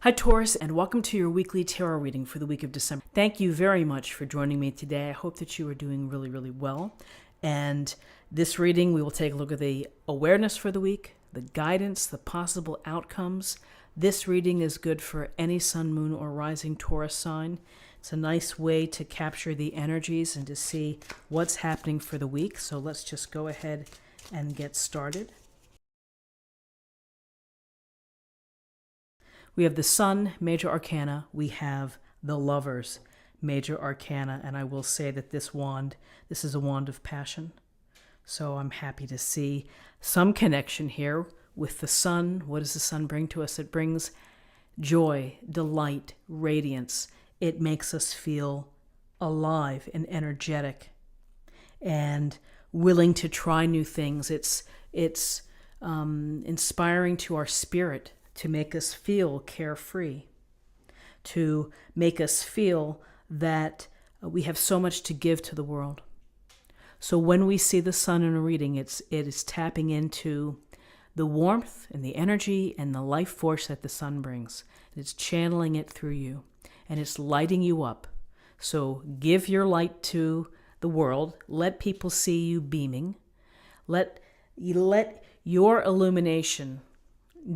Hi, Taurus, and welcome to your weekly tarot reading for the week of December. Thank you very much for joining me today. I hope that you are doing really, really well. And this reading, we will take a look at the awareness for the week, the guidance, the possible outcomes. This reading is good for any sun, moon, or rising Taurus sign. It's a nice way to capture the energies and to see what's happening for the week. So let's just go ahead and get started. We have the Sun, Major Arcana. We have the Lovers, Major Arcana. And I will say that this is a wand of passion. So I'm happy to see some connection here with the Sun. What does the Sun bring to us? It brings joy, delight, radiance. It makes us feel alive and energetic and willing to try new things. It's inspiring to our spirit, to make us feel carefree, to make us feel that we have so much to give to the world. So when we see the Sun in a reading, it is tapping into the warmth and the energy and the life force that the Sun brings. It's channeling it through you, and it's lighting you up. So give your light to the world. Let people see you beaming. Let your illumination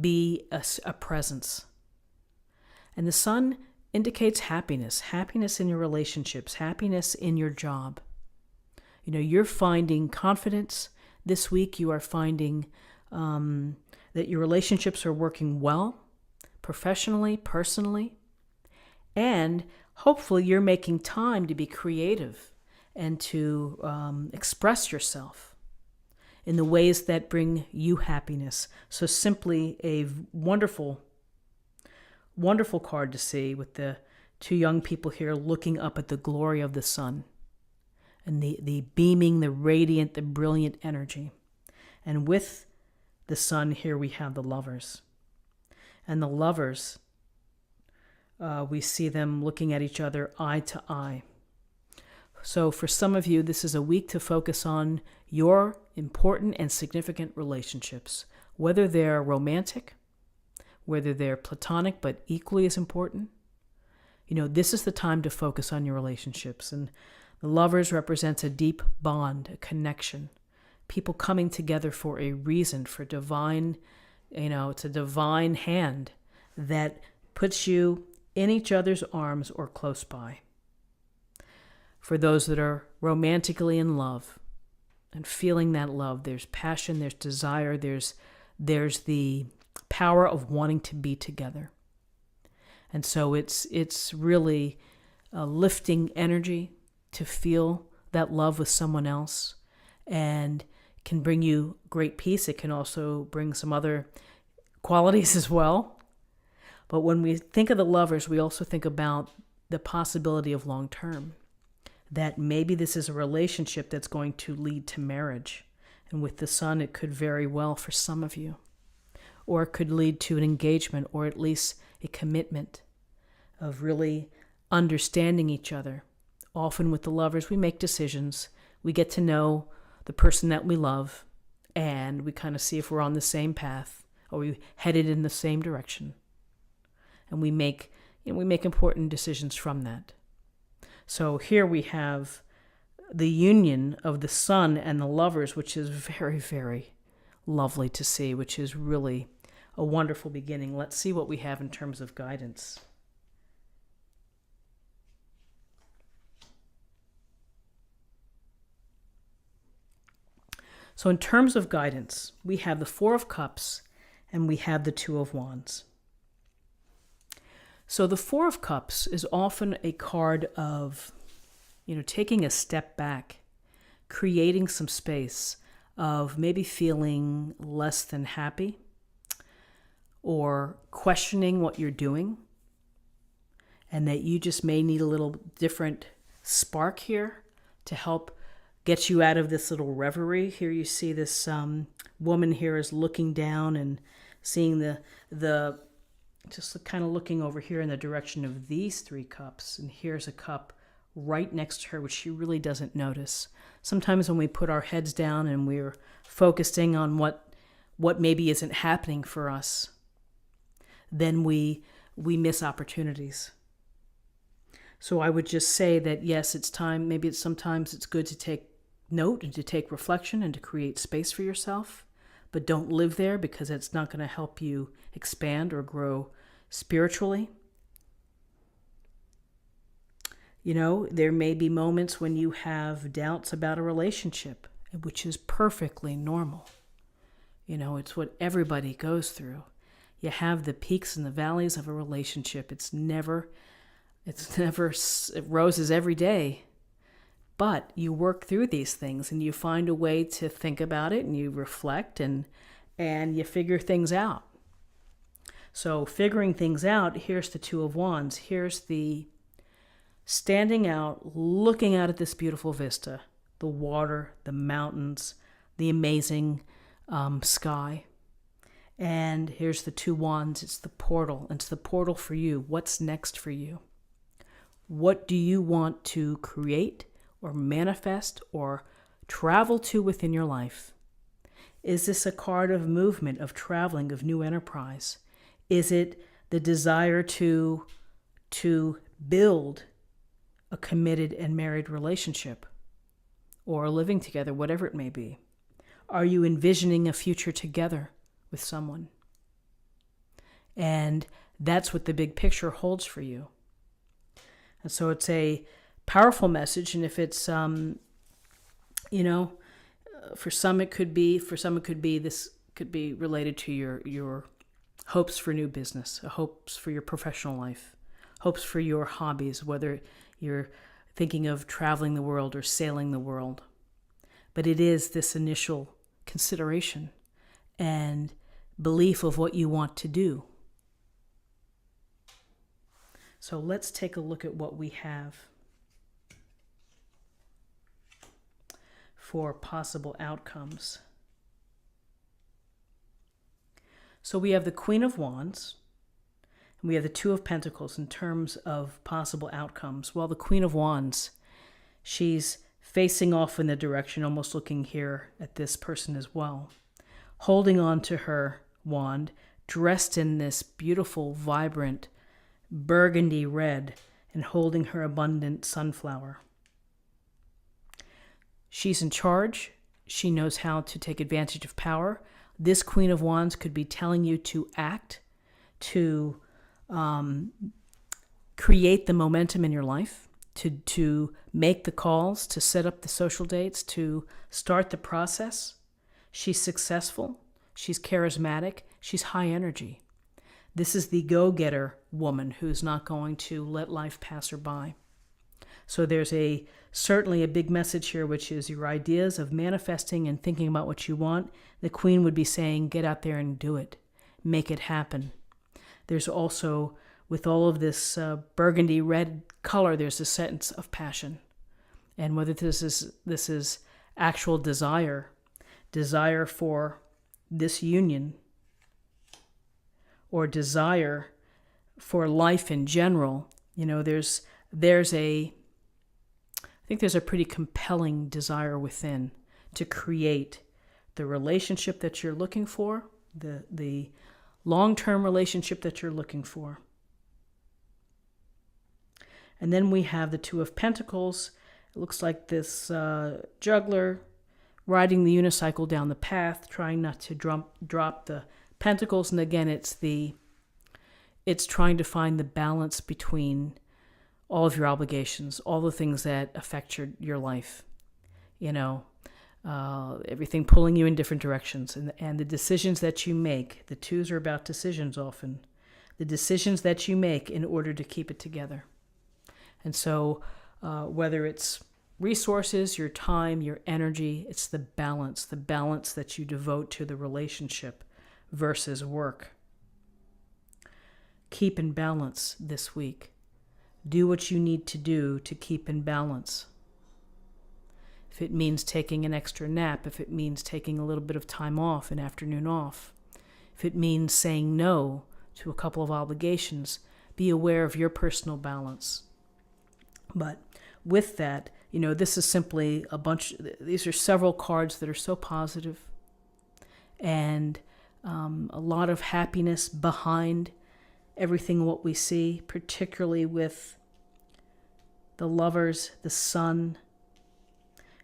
be a presence. And the Sun indicates happiness in your relationships, happiness in your job. You know, you're finding confidence this week. You are finding that your relationships are working well, professionally, personally, and hopefully you're making time to be creative and to express yourself in the ways that bring you happiness. So simply a wonderful, wonderful card to see with the two young people here looking up at the glory of the Sun and the beaming, the radiant, the brilliant energy. And with the Sun here we have the Lovers. And the Lovers, we see them looking at each other eye to eye. So for some of you, this is a week to focus on your important and significant relationships, whether they're romantic, whether they're platonic, but equally as important. You know, this is the time to focus on your relationships. And the Lovers represents a deep bond, a connection, people coming together for a reason, for divine, it's a divine hand that puts you in each other's arms or close by. For those that are romantically in love and feeling that love, there's passion, there's desire, there's the power of wanting to be together. And so it's really a lifting energy to feel that love with someone else, and can bring you great peace. It can also bring some other qualities as well. But when we think of the Lovers, we also think about the possibility of long term. That maybe this is a relationship that's going to lead to marriage. And with the Sun, it could very well for some of you. Or it could lead to an engagement, or at least a commitment of really understanding each other. Often with the Lovers, we make decisions. We get to know the person that we love, and we kind of see if we're on the same path, or we headed in the same direction. And we make important decisions from that. So here we have the union of the Sun and the Lovers, which is very, very lovely to see, which is really a wonderful beginning. Let's see what we have in terms of guidance. So in terms of guidance, we have the Four of Cups and we have the Two of Wands. So the Four of Cups is often a card of, taking a step back, creating some space of maybe feeling less than happy or questioning what you're doing, and that you just may need a little different spark here to help get you out of this little reverie. Here you see this woman here is looking down and seeing the just kind of looking over here in the direction of these three cups. And here's a cup right next to her, which she really doesn't notice. Sometimes when we put our heads down and we're focusing on what maybe isn't happening for us, then we we miss opportunities. So I would just say that yes, it's time, maybe sometimes it's good to take note and to take reflection and to create space for yourself, but don't live there because it's not going to help you expand or grow spiritually. There may be moments when you have doubts about a relationship, which is perfectly normal. It's what everybody goes through. You have the peaks and the valleys of a relationship. It's never roses every day. But you work through these things and you find a way to think about it and you reflect and you figure things out. So figuring things out, here's the Two of Wands. Here's the standing out, looking out at this beautiful vista, the water, the mountains, the amazing sky. And here's the Two Wands. It's the portal. It's the portal for you. What's next for you? What do you want to create or manifest or travel to within your life? Is this a card of movement, of traveling, of new enterprise? Is it the desire to build a committed and married relationship or living together, whatever it may be? Are you envisioning a future together with someone? And that's what the big picture holds for you. And so it's a powerful message. And if it's, for some it could be, this could be related to your hopes for new business, hopes for your professional life, hopes for your hobbies, whether you're thinking of traveling the world or sailing the world. But it is this initial consideration and belief of what you want to do. So let's take a look at what we have for possible outcomes. So we have the Queen of Wands, and we have the Two of Pentacles in terms of possible outcomes. Well, the Queen of Wands, she's facing off in the direction, almost looking here at this person as well, holding on to her wand, dressed in this beautiful, vibrant burgundy red, and holding her abundant sunflower. She's in charge. She knows how to take advantage of power. This Queen of Wands could be telling you to act, to create the momentum in your life, to make the calls, to set up the social dates, to start the process. She's successful. She's charismatic. She's high energy. This is the go-getter woman who's not going to let life pass her by. So there's certainly a big message here, which is your ideas of manifesting and thinking about what you want. The Queen would be saying, get out there and do it. Make it happen. There's also, with all of this burgundy red color, there's a sense of passion. And whether this is actual desire for this union, or desire for life in general, there's a pretty compelling desire within to create the relationship that you're looking for, the long-term relationship that you're looking for. And then we have the Two of Pentacles. It looks like this juggler riding the unicycle down the path, trying not to drop the pentacles. And again, it's trying to find the balance between all of your obligations, all the things that affect your life, everything pulling you in different directions, and the decisions that you make. The twos are about decisions often. The decisions that you make in order to keep it together. And so whether it's resources, your time, your energy, it's the balance that you devote to the relationship versus work. Keep in balance this week. Do what you need to do to keep in balance. If it means taking an extra nap, if it means taking a little bit of time off, an afternoon off, if it means saying no to a couple of obligations, be aware of your personal balance. But with that, this is simply these are several cards that are so positive and a lot of happiness behind everything what we see, particularly with the Lovers, the Sun,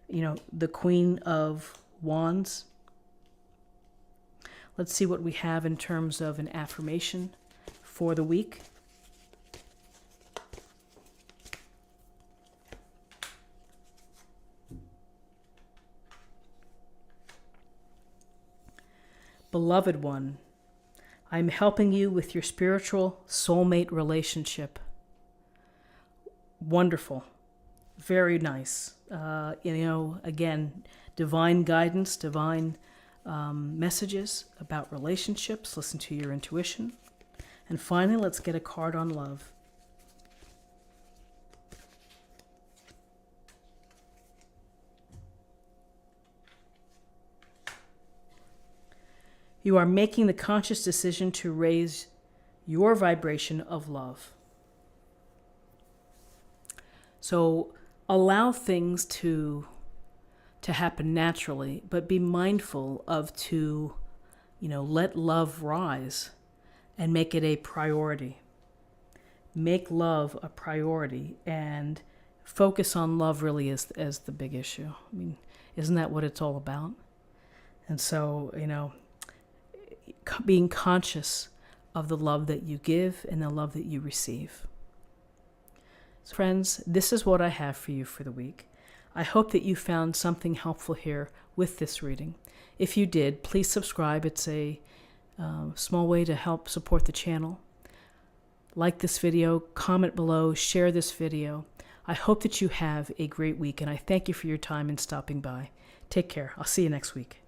the Queen of Wands. Let's see what we have in terms of an affirmation for the week. Beloved one, I'm helping you with your spiritual soulmate relationship. Wonderful. Very nice. Again, divine guidance, divine messages about relationships. Listen to your intuition. And finally, let's get a card on love. You are making the conscious decision to raise your vibration of love. So allow things to happen naturally, but be mindful of let love rise and make it a priority. Make love a priority and focus on love really as the big issue. I mean, isn't that what it's all about? And so, being conscious of the love that you give and the love that you receive. So friends, this is what I have for you for the week. I hope that you found something helpful here with this reading. If you did, please subscribe. It's a small way to help support the channel. Like this video, comment below, share this video. I hope that you have a great week, and I thank you for your time and stopping by. Take care. I'll see you next week.